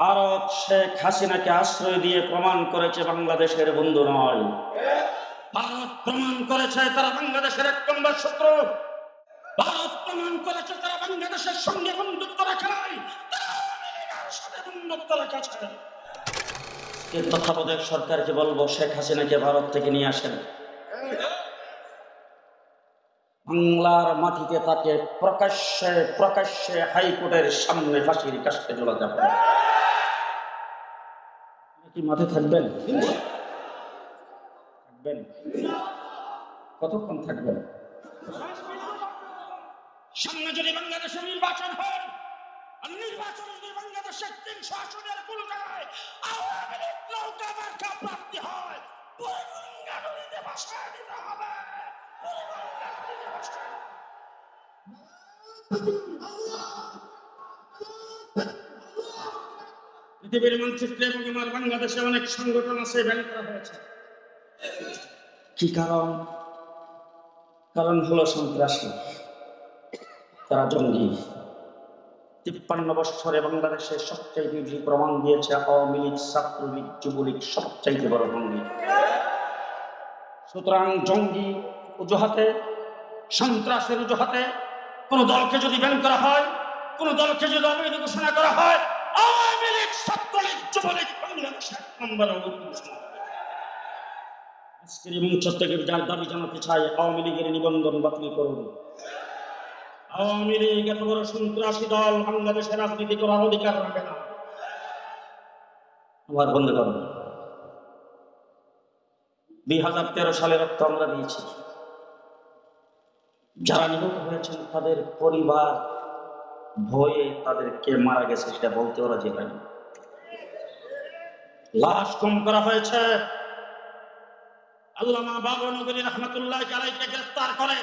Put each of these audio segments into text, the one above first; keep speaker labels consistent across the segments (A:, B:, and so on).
A: ভারত শেখ হাসিনাকে আশ্রয় দিয়ে প্রমাণ করেছে বাংলাদেশের বন্ধু নয়। ভারত প্রমাণ করেছে তারা বাংলাদেশের ১ নম্বর শত্রু। ভারত প্রমাণ করেছে তারা বাংলাদেশের সঙ্গে বন্ধুত্ব রাখে নাই, তারা আওয়ামী লীগের সাথে বন্ধুত্ব রেখেছে। তত্ত্বাবধায়ক সরকারকে বলবো শেখ হাসিনাকে ভারত থেকে নিয়ে আসেন। বাংলার মাটিতে তাকে প্রকাশ্যে প্রকাশ্যে হাইকোর্টের সামনে ফাঁসির কাস্টে ঝোলা যাবে। কি মাঠে থাকবেন? থাকবেন? কতক্ষণ থাকবেন? সামনে যদি বাংলাদেশের নির্বাচন হয়, আর নির্বাচন যদি বাংলাদেশের ৩০০ আসনের কোন জায়গায় আওয়ামী লীগ নৌকা মার্কা প্রাপ্তি হয়, বুড়িগঙ্গা নদীতে ভাসায় দিতে হবে। পৃথিবীর মানচিত্রে এবং আমার বাংলাদেশে অনেক সংগঠন আছে, ব্যান করা হয়েছে। কি কারণ? কারণ হলো সন্ত্রাসী, তারা জঙ্গি। ৫৩ বছরে বাংলাদেশে সবচাইতে বেশি প্রমাণ দিয়েছে আওয়ামী লীগ, ছাত্রলীগ, যুবলীগ সবচাইতে বড় জঙ্গি। সুতরাং জঙ্গি অজুহাতে, সন্ত্রাসের অজুহাতে কোন দলকে যদি ব্যান করা হয়, কোন দলকে যদি অবৈধ ঘোষণা করা হয়, আওয়ামী লীগ, ছাত্রলীগ, যুবলীগ বাংলাদেশে ১ নম্বর অবৈধ ঘোষণা। আজকের এই মঞ্চ থেকে যার দাবি জানাতে চাই, আওয়ামী লীগের নিবন্ধন বাতিল করুন। আওয়ামী লীগ এত বড় সন্ত্রাসী দল বাংলাদেশের রাজনীতি করার অধিকার রাখে না। আমার বন্ধুগণ, ২০১৩ সালে রক্ত আমরা দিয়েছি। যারা নিহত হয়েছেন তাদের পরিবার ভয়ে তাদেরকে মারা গেছে সেটা বলতে ওরা যে হয়নি। লাশ গুম করা হয়েছে। আল্লামা বাবর নগরী রহমতুল্লাহ আলাইহিকে গ্রেফতার করে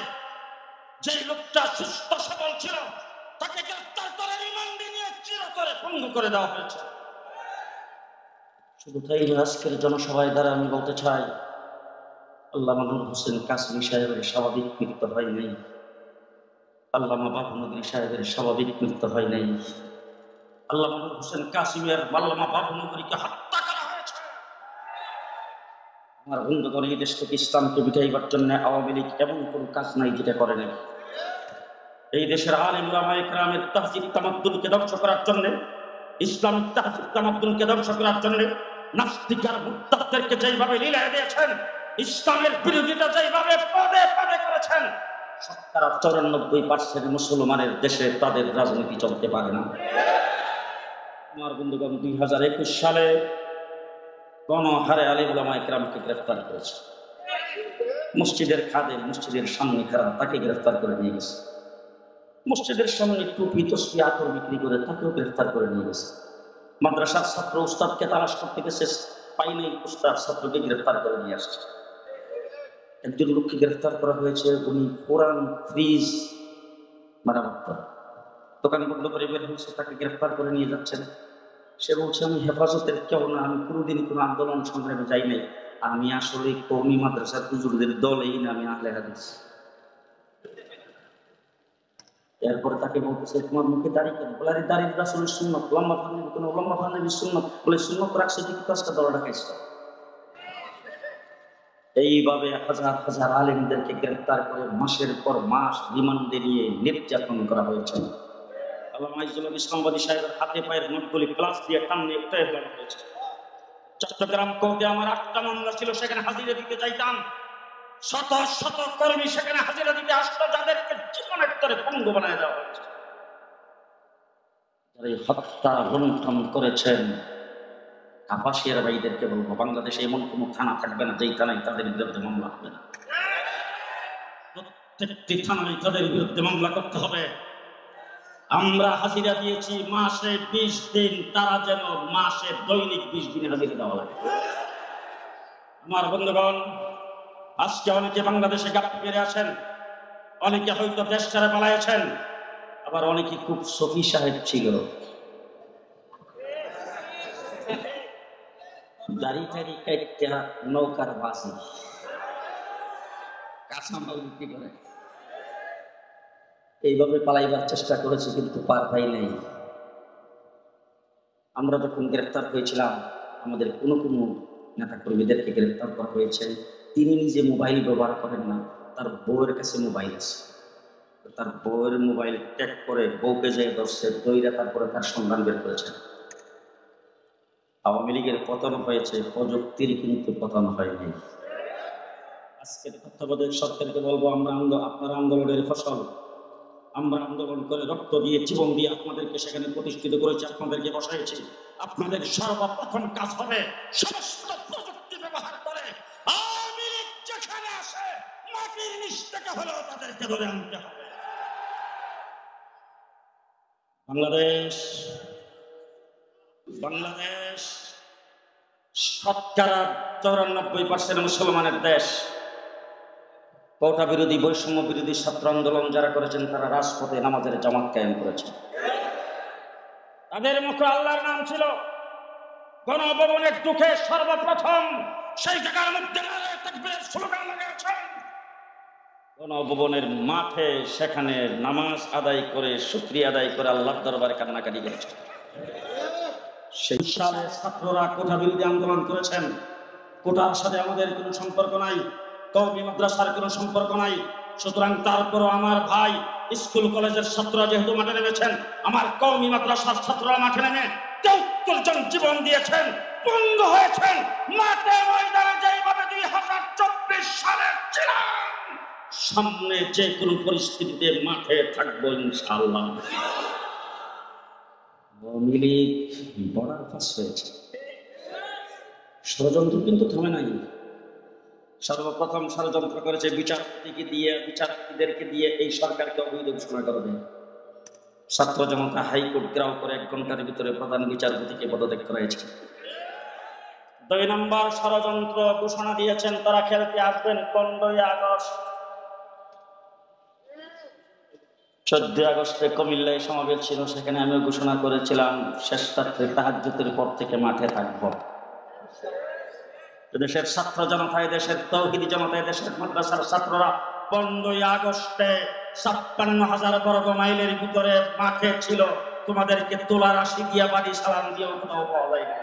A: যে লোকটা সুস্থ সবল ছিল তাকে গ্রেফতার করে রিমান্ডে নিয়ে চিরতরে পঙ্গু করে দেওয়া হয়েছে। শুধু তাই নয়, আজকের জনসভায় দ্বারা আমি বলতে চাই, আল্লামা নূর হোসেন কাসেমী সাহেবের স্বাভাবিক মৃত্যু হয় নাই, আল্লামা বাবর নগরী সাহেবের স্বাভাবিক মৃত্যু হয় নাই। আল্লামা নূর হোসেন কাসেমী আর আল্লামা বাবর নগরীকে হত্যা করা হয়েছে। আমার বন্ধুগণ, এই দেশ থেকে ইসলামকে বিটাইবার জন্য আওয়ামী লীগ এমন কোন কাজ নাই যেটা করে নাই। এই দেশের আলেম ওলামায়ে কেরামের তাহজিব তামাদ্দুনকে ধ্বংস করার জন্য, ইসলামিক তাহজিব তামাদ্দুনকে ধ্বংস করার জন্য নাস্তিক আর মুরতাদদেরকে যেইভাবে লীলায় দিয়েছেন, ইসলামের বিরোধিতা যেইভাবে পদে পদে করেছেন, ৯৪% মুসলমানের দেশে তাদের রাজনীতি চলতে পারে না। আমার বন্ধুগণ, ২০২১ সালে গণহারে আলেম ওলামায়ে কেরামকে গ্রেফতার করেছে। মসজিদের খাদেম, মসজিদের সামনে খাড়া, তাকে গ্রেফতার করে নিয়ে গেছে। মসজিদের সামনে টুপি তসবিহ আতর বিক্রি করে তাকেও গ্রেফতার করে নিয়ে গেছে। মাদ্রাসার ছাত্র উস্তাদকে তালাশ করতে গেছে, পাই নাই, উস্তাদ ছাত্রকে গ্রেফতার করে নিয়ে আসছে। একজন লোককে গ্রেফতার করা হয়েছে, উনি কোরআন ফ্রিজ মেরামত করে, দোকান বন্ধ করে বের হয়েছে, তাকে গ্রেফতার করে নিয়ে যাচ্ছেন। সে বলছে, আমি হেফাজতের কেউ না, আমি কোনোদিনই কোনো আন্দোলন সংগ্রামে যাই নাই, আমি আসলে কওমি মাদ্রাসার হুজুরদের দলেই না, আমি আহলে হাদিস। এরপরে তাকে বলতেছে, তোমার মুখে দাড়ি কেন? বলে, আরে দাড়ির রাসূলের সুন্নাত, লম্বা ফান্নবী কোনো লম্বা ফান্নবীর সুন্নাত। বলে, সুন্নাত রাখছে ঠিক তো, আজকে দলটা খাইছে। এইভাবে হাজার হাজার আলেমদেরকে গ্রেফতার করে মাসের পর মাস রিমান্ডে নিয়ে নির্যাতন করা হয়েছে। আল্লামা ইজ্জুল হক ইসলামাবাদী সাহেবের হাতে পায়ের নখগুলি প্লাস দিয়ে টান একটাই ফেলা হয়েছে। চট্টগ্রাম কোর্টে আমার ৮টা মামলা ছিল, সেখানে হাজিরা দিতে যাইতাম, শত শত কর্মী সেখানে হাজিরা দিতে আসতো, যাদেরকে জীবনের তরে পঙ্গু বানায় দেওয়া হয়েছে। যারা এই হত্যা লুণ্ঠন করেছেন, কাপাসিয়ার ভাইদেরকে বলবো, বাংলাদেশে এমন কোন থানা থাকবে না যেই থানায় তাদের বিরুদ্ধে মামলা হবে না। প্রত্যেকটি থানায় তাদের বিরুদ্ধে মামলা করতে হবে। আমরা হাজিরা দিয়েছি মাসে ২০ দিন, তারা যেন মাসে দৈনিক ২০ দিনে হাজিরা দেওয়া লাগে। আমার বন্ধুগণ, আজকে অনেকে বাংলাদেশে গাপ্পি মেরে আছেন, অনেকে হয়তো দেশ ছেড়ে পালাইছেন, আবার অনেকে খুব সফি সাহেব ছিল, দাড়ি টাড়ি কাইটা নৌকার বাসি কাঁচামাল বিক্রি করে এইভাবে পালাইবার চেষ্টা করেছে, কিন্তু পার পাই নাই। আমরা যখন গ্রেফতার হয়েছিলাম আমাদের কোনো কোনো নেতা কর্মীদেরকে গ্রেফতার করা হয়েছে, তিনি নিজে মোবাইল ব্যবহার করেন না, তার বউয়ের কাছে মোবাইল আছে। তার বউয়ের মোবাইল ট্যাগ করে বউকে যে ধরছে, দইরা তারপরে তার সন্ধান বের করেছেন। আওয়ামী লীগের পতন হয়েছে, প্রযুক্তির কিন্তু পতন হয়নি। আজকের তত্ত্বাবধায়ক সরকারকে বলবো, আপনার আন্দোলনের ফসল, আমরা আন্দোলন করে রক্ত দিয়ে জীবন দিয়ে আপনাদেরকে সেখানে প্রতিষ্ঠিত করেছি, আপনাদেরকে বসাইছি। আপনাদের সর্বপ্রথম কাজ হবে সমস্ত প্রযুক্তি ব্যবহার করে আওয়ামী লীগ যেখানে আসে মাটির নিচ থেকে হলেও তাদেরকে ধরে আনতে হবে। বাংলাদেশ শতকরা 94% মুসলমানের দেশ। কোটা বিরোধী, বৈষম্য বিরোধী ছাত্র আন্দোলন যারা করেছেন তারা রাজপথে নামাজের জামাত কায়েম করেছেন। তাদের মুখে আল্লাহর নাম ছিল। গণভবনের দুঃখে সর্বপ্রথম সেই জায়গার মধ্যে তাকবীরের স্লোগান লাগিয়েছেন। গণভবনের মাঠে সেখানে নামাজ আদায় করে শুকরিয়া আদায় করে আল্লাহর দরবারে কান্নাকাটি করেছেন। সেই সালে ছাত্ররা কোটা বিরোধী আন্দোলন করেছেন। কোটার সাথে আমাদের কোনো সম্পর্ক নাই, কওমি মাদ্রাসার কোনো সম্পর্ক নাই। সুতরাং তারপরও আমার ভাই স্কুল কলেজের ছাত্ররা যেহেতু মাঠে নেমেছেন, আমার কওমি মাদ্রাসার ছাত্ররা মাঠে নেমে ৭৩ জন জীবন দিয়েছেন, পঙ্গু হয়েছেন মাঠে ময়দানে, যেভাবে ২০২৪ সালে ছিলাম, সামনে যে কোনো পরিস্থিতিতে মাঠে থাকবো ইনশাআল্লাহ। আওয়ামী লীগ বর্ডার পাস হয়েছে, ষড়যন্ত্র কিন্তু থামে নাই। সর্বপ্রথম ষড়যন্ত্র করেছে বিচারপতিদেরকে দিয়ে এই সরকারকে অবৈধ ঘোষণা করবে। ছাত্র জনতা হাইকোর্ট ঘেরাও করে ১ ঘন্টার ভিতরে প্রধান বিচারপতিকে পদত্যাগ করাইছে। ২ নম্বর ষড়যন্ত্র ঘোষণা দিয়েছেন তারা খেলতে আসবেন ১৫ই আগস্ট। ১৪ আগস্টে কুমিল্লায় সমাবেশ ছিল, সেখানে আমি ঘোষণা করেছিলাম শেষ রাত্রে তাহাজ্জুদের পর থেকে মাঠে থাকব। দেশের ছাত্র জনতা, দেশের তৌহিদি জনতা, দেশের মাদ্রাসার ছাত্ররা ১৫ই আগস্টে ৫৬,০০০ বর্গ মাইলের ভিতরে মাঠে ছিল। তোমাদেরকে তোলার আশি দিয়া বাড়ি সালাম দিয়েও কোথাও পাওয়া যায় না।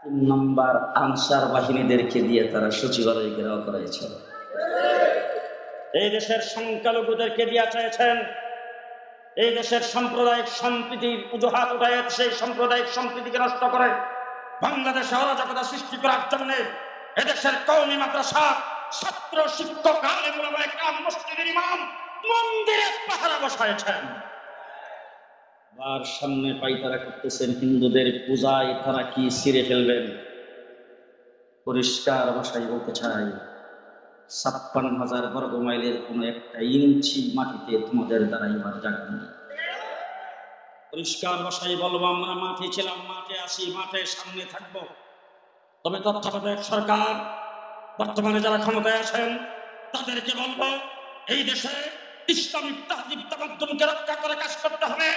A: ৩ নম্বর আনসার বাহিনীদেরকে দিয়ে তারা সচিবালয় ঘেরাও করাইছে। এই দেশের সংখ্যালঘুদেরকে দিয়া চেয়েছেন এই দেশের সাম্প্রদায়িক সম্প্রীতির অজুহাত উঠায় সেই সাম্প্রদায়িক সম্প্রীতিকে নষ্ট করে বাংলাদেশে অরাজকতা সৃষ্টি করার জন্য এদেশের কওমি মাদ্রাসা ছাত্র, শিক্ষক, আলেম ওলামা একরাম, মসজিদের ইমাম মন্দিরে পাহারা বসাইছেন। আবার সামনে পাইতারা করতেছেন হিন্দুদের পূজায় তারা কি ছিঁড়ে ফেলবেন। পরিষ্কার ভাষায় বলতে চাই, ৫৬,০০০ বর্গ মাইলের কোন একটা ইঞ্চি মাটিতে তোমাদের দ্বারা এবার জায়গা নেই। পরিষ্কার ভাষায় বলবো, আমরা মাঠে ছিলাম, মাঠে আসি, মাঠে সামনে থাকবো। তবে তত্ত্বাবধায়ক সরকার বর্তমানে যারা ক্ষমতায় আছেন তাদেরকে বলবো, এই দেশে ইসলামিক তাহজিব তামাদ্দুনকে রক্ষা করে কাজ করতে হবে।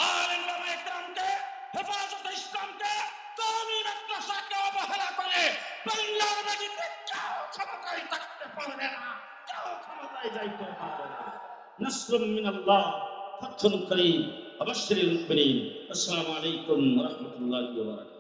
A: আলেম ওলামা একরামকে, হেফাজতে ইসলামকে, কওমি মাদ্রাসাকে অবহেলা করে বাংলার মাটিতে কেউ ক্ষমতায় থাকতে পারবে না, কেউ ক্ষমতায় যাইতে পারবে না। নাসরুম মিনাল্লাহ, ফাতহুন করিম, ওয়া বাশশিরিল মুমিনিন। আসসালামু আলাইকুম ওয়া রাহমাতুল্লাহি ওয়া বারাকাতুহু।